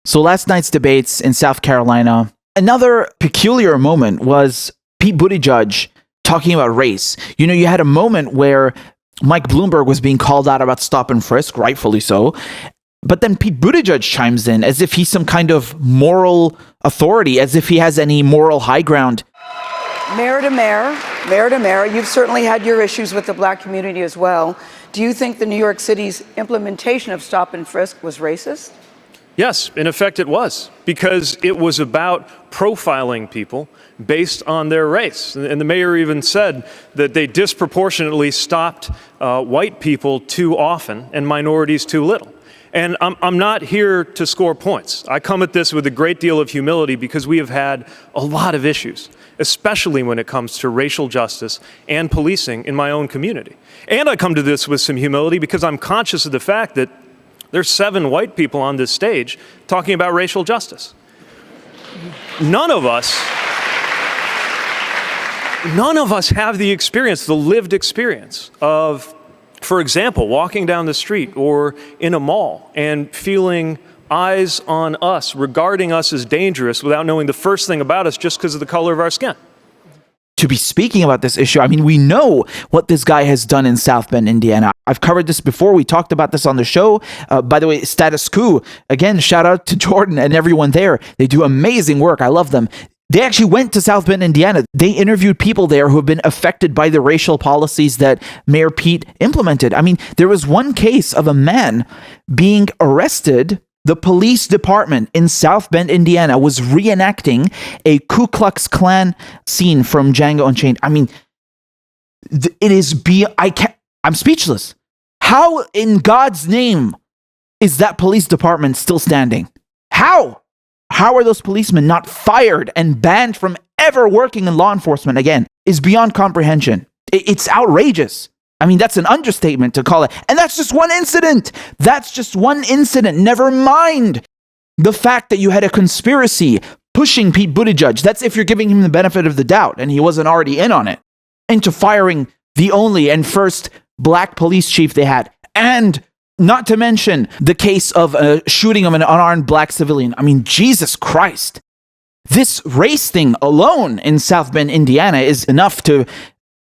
So last night's debates in South Carolina, another peculiar moment was Pete Buttigieg talking about race. You know, you had a moment where Mike Bloomberg was being called out about stop and frisk, rightfully so. But then Pete Buttigieg chimes in as if he's some kind of moral authority, as if he has any moral high ground. Mayor to mayor, you've certainly had your issues with the black community as well. Do you think the New York City's implementation of stop and frisk was racist? Yes, in effect it was, because it was about profiling people based on their race. And the mayor even said that they disproportionately stopped white people too often and minorities too little. And I'm not here to score points. I come at this with a great deal of humility because we have had a lot of issues, especially when it comes to racial justice and policing in my own community. And I come to this with some humility because I'm conscious of the fact that there's 7 white people on this stage talking about racial justice. None of us have the experience, the lived experience of, for example, walking down the street or in a mall and feeling eyes on us, regarding us as dangerous without knowing the first thing about us just because of the color of our skin. To be speaking about this issue, I mean, we know what this guy has done in South Bend, Indiana. I've covered this before. We talked about this on the show. By the way, Status Quo, again, shout out to Jordan and everyone there. They do amazing work. I love them. They actually went to South Bend, Indiana. They interviewed people there who have been affected by the racial policies that Mayor Pete implemented. I mean, there was one case of a man being arrested. The police department in South Bend, Indiana, was reenacting a Ku Klux Klan scene from Django Unchained. I mean, I'm speechless. How in God's name is that police department still standing? How are those policemen not fired and banned from ever working in law enforcement again? Is beyond comprehension. It's outrageous. I mean, that's an understatement to call it. And that's just one incident. Never mind the fact that you had a conspiracy pushing Pete Buttigieg. That's if you're giving him the benefit of the doubt and he wasn't already in on it. Into firing the only and first black police chief they had. And not to mention the case of shooting of an unarmed black civilian. I mean, Jesus Christ. This race thing alone in South Bend, Indiana is enough to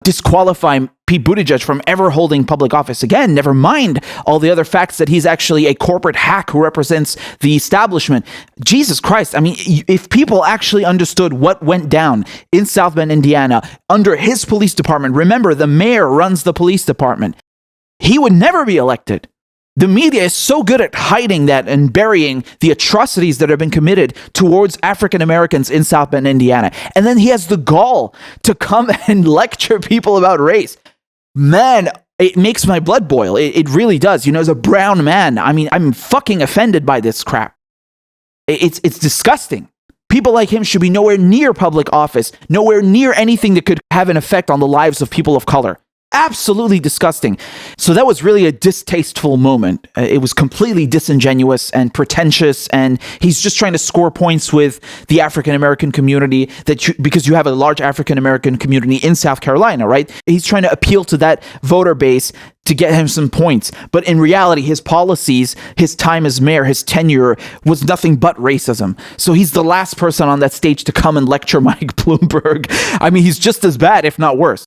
disqualify Pete Buttigieg from ever holding public office again, never mind all the other facts that he's actually a corporate hack who represents the establishment. Jesus Christ. I mean, if people actually understood what went down in South Bend, Indiana, under his police department, remember, the mayor runs the police department, he would never be elected. The media is so good at hiding that and burying the atrocities that have been committed towards African Americans in South Bend, Indiana. And then he has the gall to come and lecture people about race. Man, it makes my blood boil. It really does. You know, as a brown man, I mean, I'm fucking offended by this crap. It's disgusting. People like him should be nowhere near public office, nowhere near anything that could have an effect on the lives of people of color. Absolutely disgusting. So that was really a distasteful moment. It was completely disingenuous and pretentious, and he's just trying to score points with the African American community because you have a large African American community in South Carolina, right? He's trying to appeal to that voter base to get him some points. But in reality, his policies, his time as mayor, his tenure was nothing but racism. So he's the last person on that stage to come and lecture Mike Bloomberg. I mean, he's just as bad, if not worse.